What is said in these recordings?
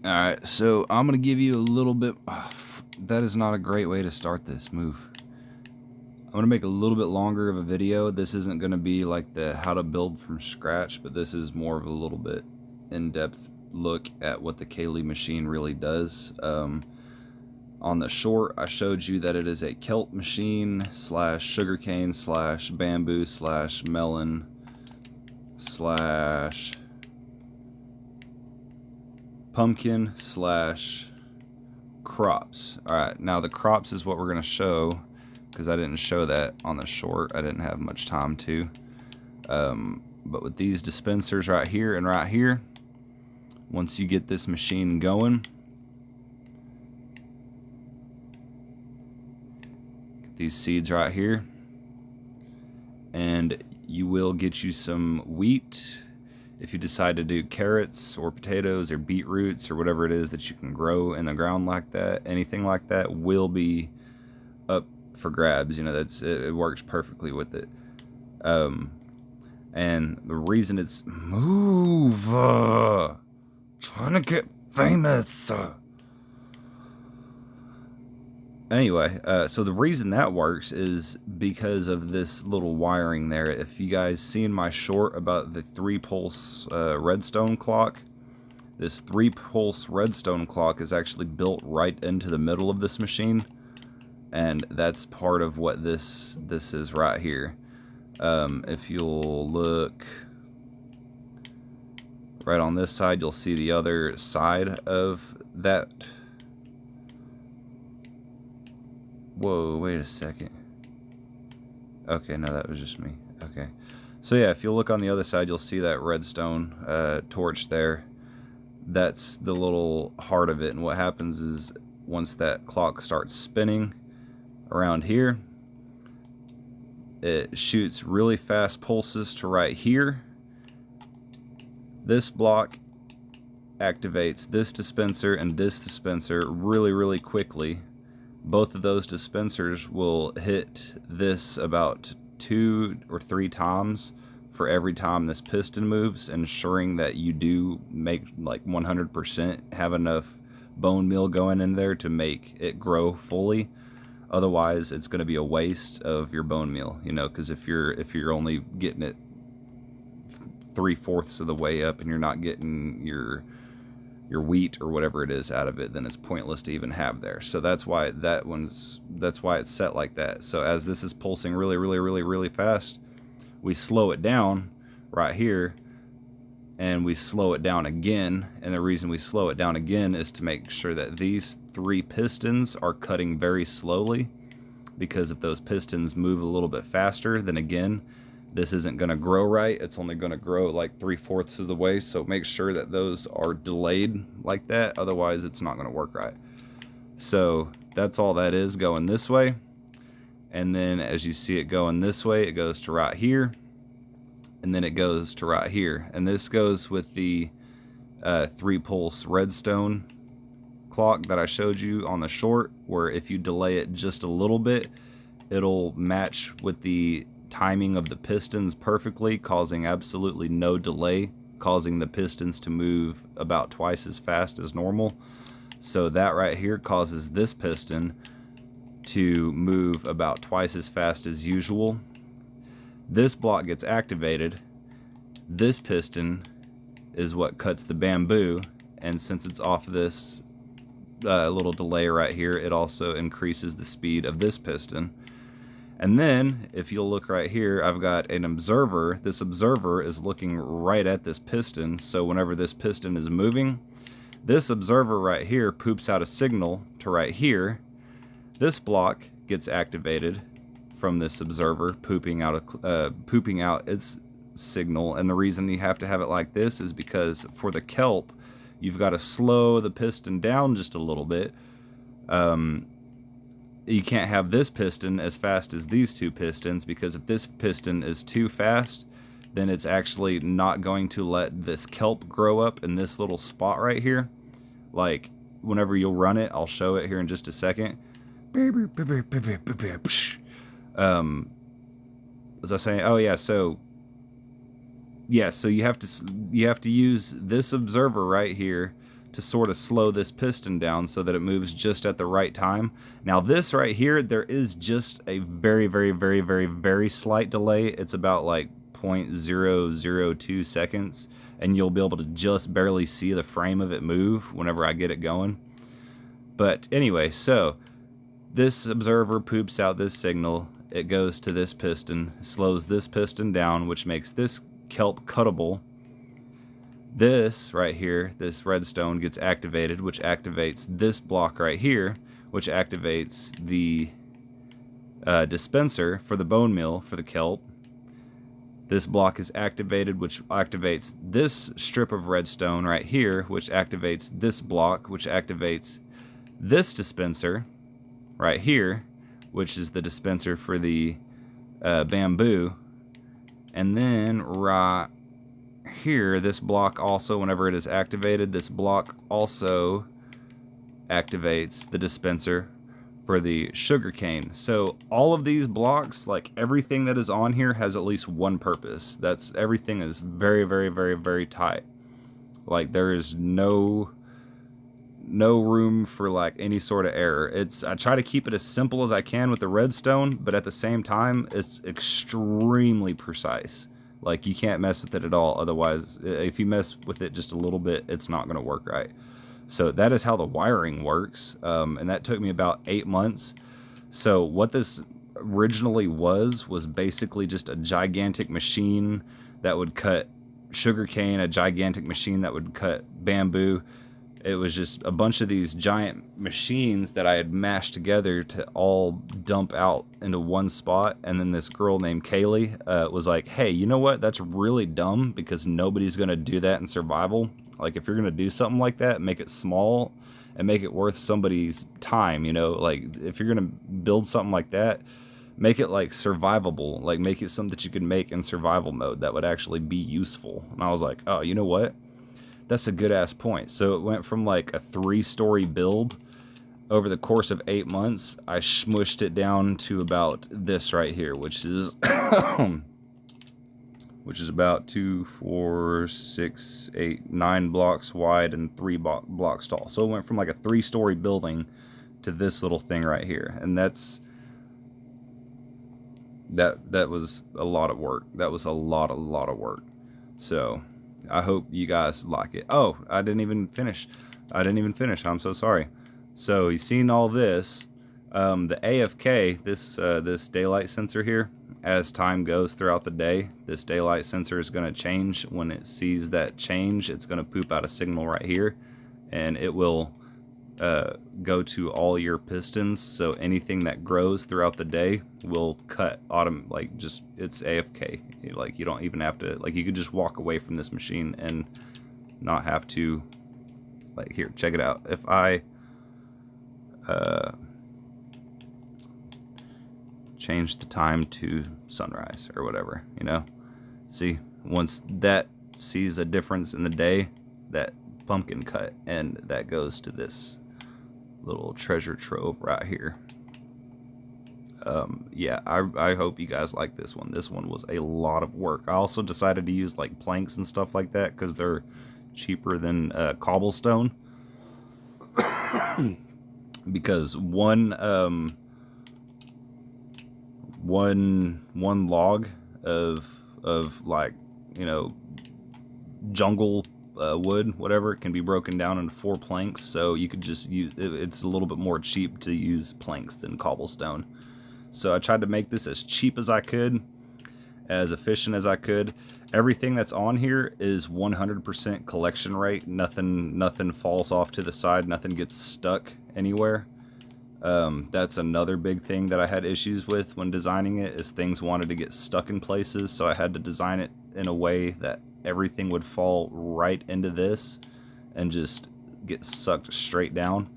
Alright, so I'm going to give you a little bit... that is not a great way to start this move. I'm going to make a little bit longer of a video. This isn't going to be like the how to build from scratch, but this is more of a little bit in-depth look at what the Kayleigh machine really does. On the short, I showed you that it is a kelp machine slash sugarcane slash bamboo slash melon slash pumpkin slash crops. Alright, now the crops is what we're going to show, because I didn't show that on the short. I didn't have much time to. But with these dispensers right here and right here, once you get this machine going, get these seeds right here, and you will get you some wheat. If you decide to do carrots or potatoes or beetroots or whatever it is that you can grow in the ground like that, anything like that will be up for grabs. You know, it works perfectly with it. And the reason it's trying to get famous. Anyway, so the reason that works is because of this little wiring there. If you guys seen my short about the 3-pulse redstone clock, this 3-pulse redstone clock is actually built right into the middle of this machine, and that's part of what this is right here. If you'll look right on this side, you'll see the other side of that. Whoa, wait a second. Okay, no, that was just me. Okay. So yeah, if you look on the other side, you'll see that redstone torch there. That's the little heart of it. And what happens is once that clock starts spinning around here, it shoots really fast pulses to right here. This block activates this dispenser and this dispenser really, really quickly. Both of those dispensers will hit this about 2 or 3 times for every time this piston moves, ensuring that you do make like 100% have enough bone meal going in there to make it grow fully. Otherwise, it's going to be a waste of your bone meal, you know, because if you're only getting it 3/4 of the way up and you're not getting your wheat or whatever it is out of it, then it's pointless to even have there. So that's why that's why it's set like that. So as this is pulsing really, really, really, really fast, we slow it down right here, and we slow it down again. And the reason we slow it down again is to make sure that these 3 pistons are cutting very slowly, because if those pistons move a little bit faster, then again, this isn't going to grow right. It's only going to grow like 3/4 of the way. So make sure that those are delayed like that. Otherwise, it's not going to work right. So that's all that is going this way. And then as you see it going this way, it goes to right here. And then it goes to right here. And this goes with the 3-pulse redstone clock that I showed you on the short, where if you delay it just a little bit, it'll match with the timing of the pistons perfectly, causing absolutely no delay, causing the pistons to move about twice as fast as normal. So that right here causes this piston to move about twice as fast as usual. This block gets activated. This piston is what cuts the bamboo, and since it's off this little delay right here, it also increases the speed of this piston. And then, if you'll look right here, I've got an observer. This observer is looking right at this piston, so whenever this piston is moving, this observer right here poops out a signal to right here. This block gets activated from this observer pooping out its signal. And the reason you have to have it like this is because for the kelp, you've got to slow the piston down just a little bit. You can't have this piston as fast as these 2 pistons, because if this piston is too fast, then it's actually not going to let this kelp grow up in this little spot right here. Like, whenever you'll run it, I'll show it here in just a second. Was I saying? Oh yeah, so you have to use this observer right here to sort of slow this piston down so that it moves just at the right time. Now this right here, there is just a very, very, very, very, very slight delay. It's about like 0.002 seconds, and you'll be able to just barely see the frame of it move whenever I get it going. But anyway, so this observer poops out this signal. It goes to this piston, slows this piston down, which makes this kelp cuttable. This right here, this redstone gets activated, which activates this block right here, which activates the dispenser for the bone meal for the kelp. This block is activated, which activates this strip of redstone right here, which activates this block, which activates this dispenser right here, which is the dispenser for the bamboo. And then right here, this block also, whenever it is activated, this block also activates the dispenser for the sugar cane. So all of these blocks, like everything that is on here, has at least one purpose. That's everything is very, very, very, very tight. Like there is no room for like any sort of error. I try to keep it as simple as I can with the redstone, but at the same time, it's extremely precise. Like you can't mess with it at all. Otherwise, if you mess with it just a little bit, it's not going to work right. So that is how the wiring works. And that took me about 8 months. So what this originally was basically just a gigantic machine that would cut sugarcane, a gigantic machine that would cut bamboo. It was just a bunch of these giant machines that I had mashed together to all dump out into one spot. And then this girl named Kayleigh was like, hey, you know what? That's really dumb because nobody's going to do that in survival. Like if you're going to do something like that, make it small and make it worth somebody's time, you know? Like if you're going to build something like that, make it like survivable. Like make it something that you can make in survival mode that would actually be useful. And I was like, oh, you know what? That's a good ass point. So it went from like a 3-story build over the course of 8 months. I smushed it down to about this right here, which is about 2, 4, 6, 8, 9 blocks wide and 3 blocks tall. So it went from like a 3-story building to this little thing right here, and that was a lot of work. That was a lot of work. So I hope you guys like it. Oh, I didn't even finish. I'm so sorry. So you've seen all this. The AFK, this daylight sensor here, as time goes throughout the day, this daylight sensor is going to change. When it sees that change, it's going to poop out a signal right here, and it will go to all your pistons. So anything that grows throughout the day will cut like just it's AFK. Like you don't even have to, like you could just walk away from this machine and not have to, like here, check it out. If I change the time to sunrise or whatever, you know, see, once that sees a difference in the day, that pumpkin cut, and that goes to this little treasure trove right here. Yeah, I hope you guys like this one. This one was a lot of work. I also decided to use like planks and stuff like that because they're cheaper than cobblestone. Because one log of like, you know, jungle wood, whatever, can be broken down into 4 planks. So you could just use it's a little bit more cheap to use planks than cobblestone. So I tried to make this as cheap as I could, as efficient as I could. Everything that's on here is 100% collection rate. Nothing falls off to the side. Nothing gets stuck anywhere. That's another big thing that I had issues with when designing it, is things wanted to get stuck in places. So I had to design it in a way that everything would fall right into this and just get sucked straight down.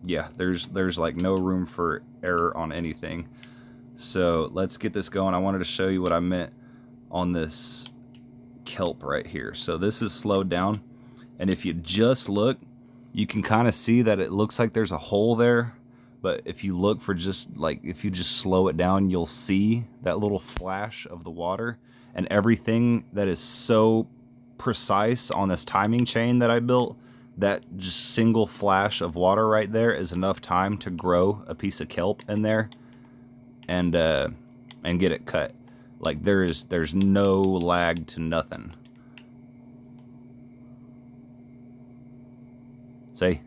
Yeah, there's like no room for error on anything. So let's get this going. I wanted to show you what I meant on this kelp right here. So this is slowed down, and if you just look, you can kind of see that it looks like there's a hole there. But if you look for just like, if you just slow it down, you'll see that little flash of the water, and everything that is so precise on this timing chain that I built, that just single flash of water right there is enough time to grow a piece of kelp in there and get it cut. Like there's no lag to nothing. See?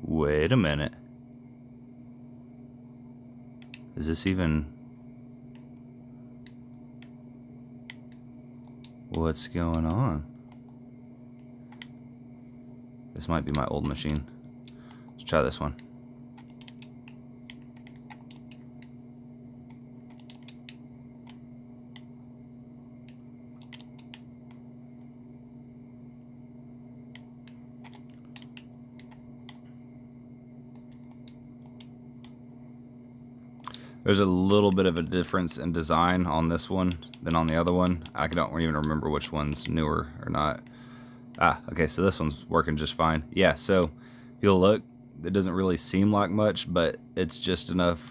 Wait a minute. Is this even... What's going on? This might be my old machine. Let's try this one. There's a little bit of a difference in design on this one than on the other one. I don't even remember which one's newer or not. Ah, okay, so this one's working just fine. Yeah, so if you'll look, it doesn't really seem like much, but it's just enough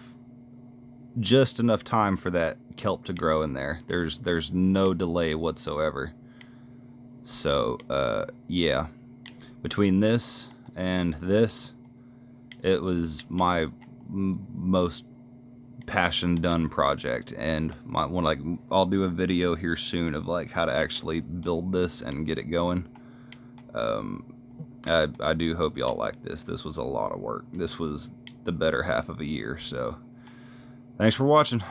time for that kelp to grow in there. There's no delay whatsoever. So, yeah. Between this and this, it was my most passion done project, and I'll do a video here soon of like how to actually build this and get it going. I do hope y'all like this. This was a lot of work. This was the better half of a year, so thanks for watching.